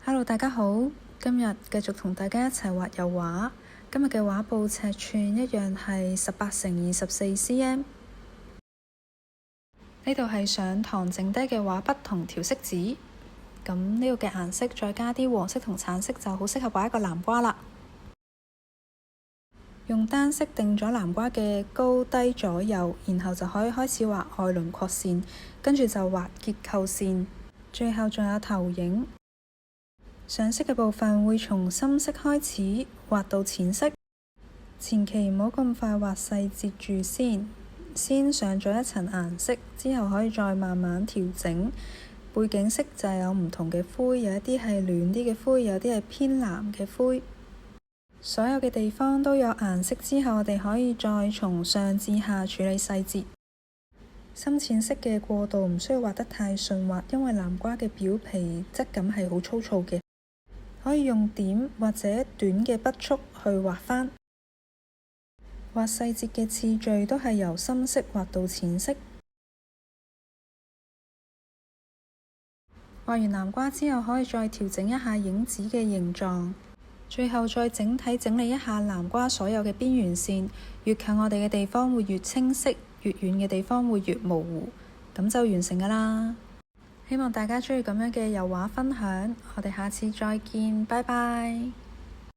Hello，大家好，今日繼續同大家一齊畫油畫。今日嘅畫布尺寸一樣係18×24cm。呢度係上堂剩低嘅畫筆同調色紙。咁呢個嘅顏色再加啲黃色同橙色就好適合畫一個南瓜啦。用單色定咗南瓜嘅高低左右，然後就可以開始畫外輪廓線，跟住就畫結構線，最後仲有投影。上色嘅部分會從深色開始畫到淺色，前期唔好咁快畫細節住先上咗一層顏色，之後可以再慢慢調整。背景色就係有唔同嘅灰，有一啲係暖啲嘅灰，有啲係偏藍嘅灰。所有嘅地方都有顏色之後，我哋可以再從上至下處理細節。深淺色嘅過渡唔需要畫得太順滑，因為南瓜嘅表皮質感係好粗糙嘅。可以用點或者短嘅筆觸去畫返。畫細節嘅次序都係由深色畫到淺色。畫完南瓜之後，可以再調整一下影子嘅形狀，最後再整體整理一下南瓜所有嘅邊緣線。越近我哋嘅地方會越清晰，越遠嘅地方會越模糊，咁就完成㗎啦。希望大家鍾意咁樣嘅油畫分享，我哋下次再見，拜拜。